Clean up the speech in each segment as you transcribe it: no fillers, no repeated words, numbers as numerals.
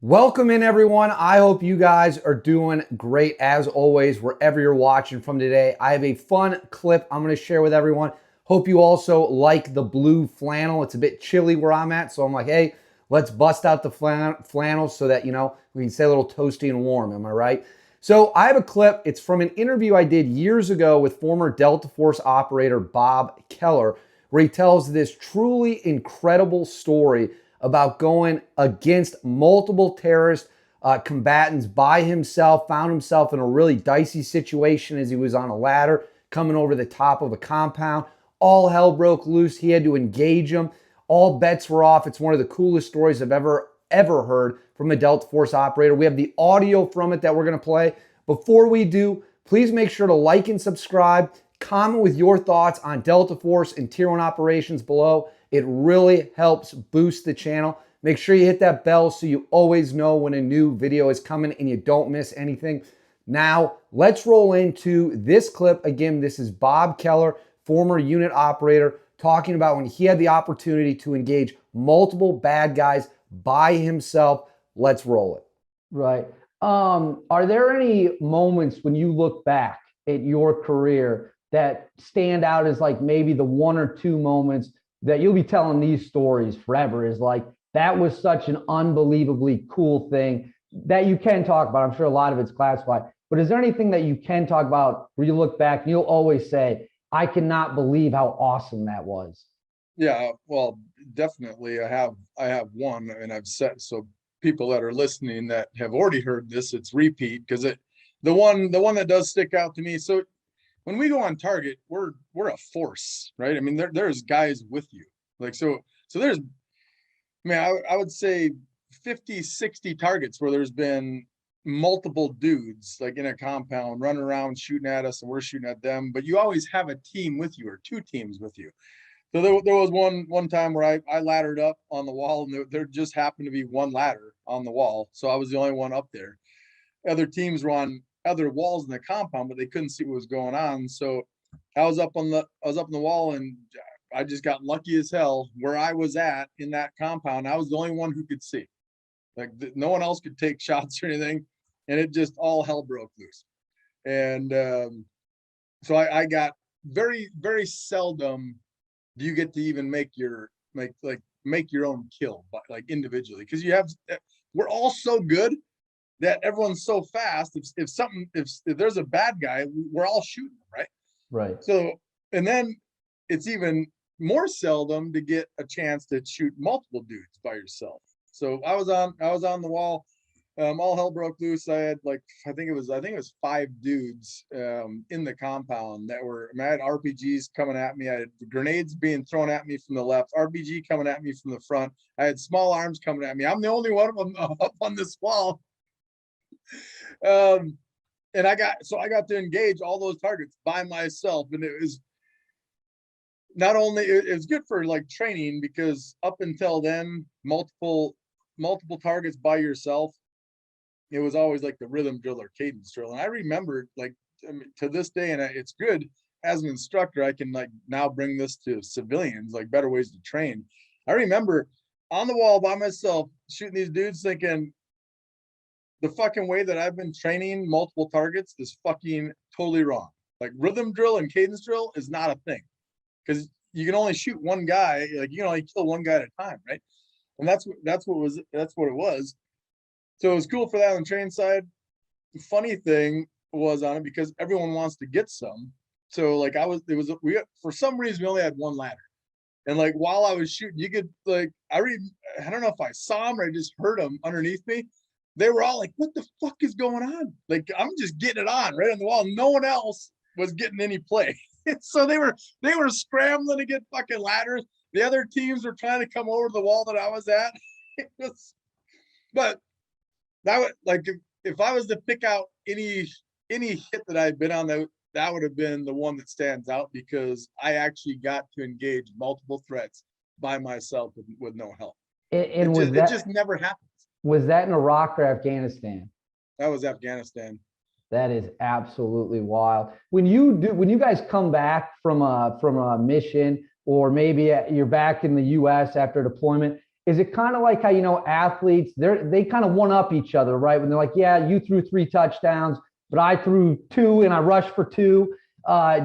Welcome in, everyone. I hope you guys are doing great as always, wherever you're watching from today. I have a fun clip I'm going to share with everyone. Hope you also like the blue flannel. It's a bit chilly where I'm at, so I'm like, hey, let's bust out the flannel so that, we can stay a little toasty and warm. Am I right? So I have a clip. It's from an interview I did years ago with former Delta Force operator Bob Keller, where he tells this truly incredible story about going against multiple terrorist combatants by himself, found himself in a really dicey situation as he was on a ladder coming over the top of a compound. All hell broke loose. He had to engage them. All bets were off. It's one of the coolest stories I've ever heard from a Delta Force operator. We have the audio from it that we're going to play. Before we do, please make sure to like and subscribe. Comment with your thoughts on Delta Force and Tier 1 operations below. It really helps boost the channel. Make sure you hit that bell so you always know when a new video is coming and you don't miss anything. Now, let's roll into this clip. Again, this is Bob Keller, former unit operator, talking about when he had the opportunity to engage multiple bad guys by himself. Let's roll it. Right. Are there any moments when you look back at your career that stand out as like maybe the one or two moments that you'll be telling these stories forever, is like, that was such an unbelievably cool thing that you can talk about? I'm sure a lot of it's classified, but is there anything that you can talk about where you look back and you'll always say, I cannot believe how awesome that was? Yeah, well, definitely. I have one, and I've said so. People that are listening that have already heard this, it's repeat because the one that does stick out to me. So when we go on target, we're a force, right? I mean, there's guys with you, like so there's, I mean, I would say 50, 60 targets where there's been multiple dudes like in a compound running around shooting at us, and we're shooting at them. But you always have a team with you, or two teams with you. So there was one time where I laddered up on the wall, and there just happened to be one ladder on the wall, so I was the only one up there. Other teams were on other walls in the compound, but they couldn't see what was going on. So I was up on the wall, and I just got lucky as hell where I was at in that compound. I was the only one who could see. Like no one else could take shots or anything, and it just all hell broke loose. And so I got very seldom do you get to even make your own kill, but like individually, because we're all so good that everyone's so fast. If there's a bad guy, we're all shooting, right? Right. So, and then it's even more seldom to get a chance to shoot multiple dudes by yourself. So I was on the wall. All hell broke loose. I had I think it was 5 dudes in the compound that were, I had RPGs coming at me. I had grenades being thrown at me from the left, RPG coming at me from the front. I had small arms coming at me. I'm the only one of them up on this wall. And I got to engage all those targets by myself, and it was not only it was good for like training, because up until then, multiple targets by yourself, it was always like the rhythm drill or cadence drill. And I remember, like, I mean, to this day, and it's good as an instructor, I can like now bring this to civilians, like better ways to train. I remember on the wall by myself shooting these dudes, thinking the fucking way that I've been training multiple targets is fucking totally wrong. Like rhythm drill and cadence drill is not a thing, because you can only shoot one guy, like you can only kill one guy at a time, right? And that's what it was. So it was cool for that on the train side. The funny thing was on it, because everyone wants to get some. So like we for some reason we only had one ladder, and like while I was shooting, you could like I don't know if I saw them or I just heard them underneath me. They were all like, "What the fuck is going on?" Like I'm just getting it on right on the wall. No one else was getting any play, so they were scrambling to get fucking ladders. The other teams were trying to come over the wall that I was at. But that would, like, if I was to pick out any hit that I've been on, that would have been the one that stands out, because I actually got to engage multiple threats by myself with no help. And it just never happens. Was that in Iraq or Afghanistan? That was Afghanistan. That is absolutely wild. When you guys come back from a mission, or maybe you're back in the U.S. after deployment, is it kind of like how, athletes, they kind of one up each other, right? When they're like, yeah, you threw 3 touchdowns, but I threw 2 and I rushed for 2.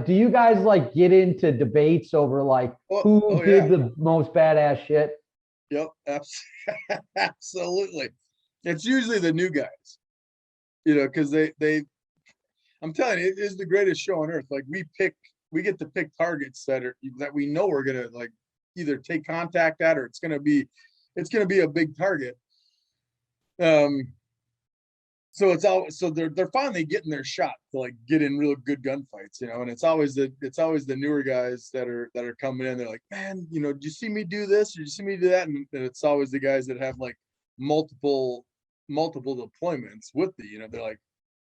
Do you guys like get into debates over like who did the most badass shit? Yep, absolutely. It's usually the new guys, because I'm telling you, it is the greatest show on earth. Like we get to pick targets that we know we're gonna like either take contact at, or it's gonna be a big target. So they're finally getting their shot to like get in real good gunfights, and it's always the newer guys that are coming in. They're like, man, did you see me do this? Did you see me do that? And it's always the guys that have like multiple deployments with they're like,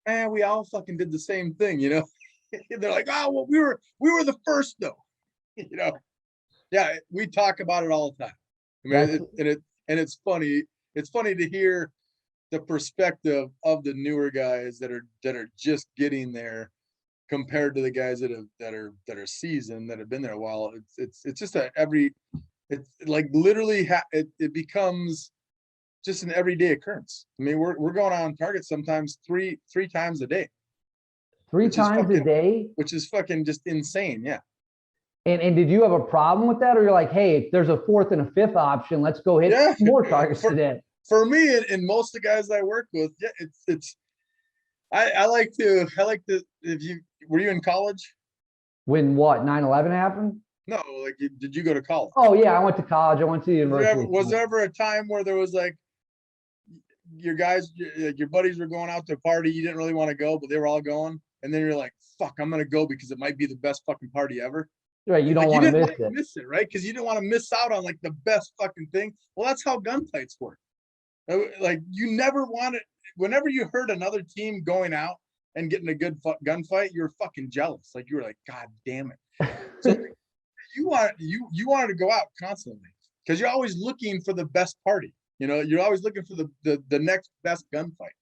man, we all fucking did the same thing, They're like, oh, well, we were the first though, Yeah, we talk about it all the time. I mean, it's funny. It's funny to hear the perspective of the newer guys that are just getting there compared to the guys that are seasoned, that have been there a while. It's just it's like literally it becomes just an everyday occurrence. I mean, we're going on target sometimes three times a day. 3 times a day? Which is fucking just insane, yeah. And did you have a problem with that? Or you're like, hey, if there's a 4th and a 5th option, let's go hit more targets today? For me, and most of the guys I work with, yeah, I like to, were you in college? When what, 9/11 happened? No, like, did you go to college? Oh yeah, I went to college. I went to the university. Was there ever a time where there was like, your buddies were going out to a party, you didn't really want to go, but they were all going, and then you're like, fuck, I'm gonna go because it might be the best fucking party ever? Right, you don't want to miss it, right? Because you didn't want to miss out on like the best fucking thing. Well, that's how gunfights work. Like, you never wanted, whenever you heard another team going out and getting a good gunfight, you're fucking jealous. Like, you were like, God damn it. So you wanted to go out constantly because you're always looking for the best party. You're always looking for the next best gunfight.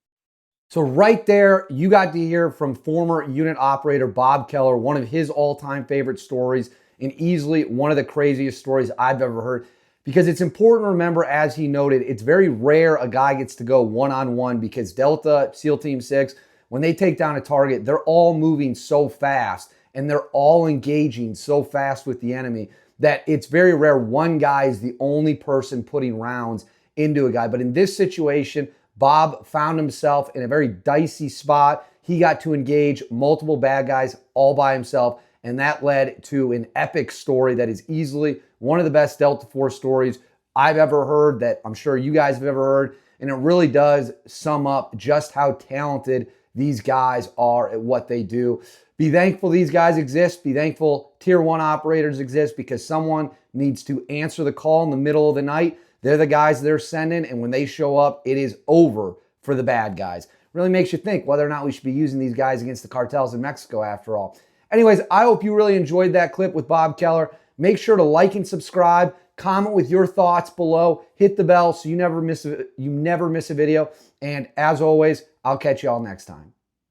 So right there, you got to hear from former unit operator Bob Keller, one of his all-time favorite stories, and easily one of the craziest stories I've ever heard. Because it's important to remember, as he noted, it's very rare a guy gets to go one-on-one, because Delta, SEAL Team 6, when they take down a target, they're all moving so fast and they're all engaging so fast with the enemy that it's very rare one guy is the only person putting rounds into a guy. But in this situation, Bob found himself in a very dicey spot. He got to engage multiple bad guys all by himself, and that led to an epic story that is easily one of the best Delta Force stories I've ever heard, that I'm sure you guys have ever heard. And it really does sum up just how talented these guys are at what they do. Be thankful these guys exist. Be thankful Tier 1 operators exist, because someone needs to answer the call in the middle of the night. They're the guys they're sending, and when they show up, it is over for the bad guys. Really makes you think whether or not we should be using these guys against the cartels in Mexico after all. Anyways, I hope you really enjoyed that clip with Bob Keller. Make sure to like and subscribe. Comment with your thoughts below. Hit the bell so you never miss a video. And as always, I'll catch you all next time.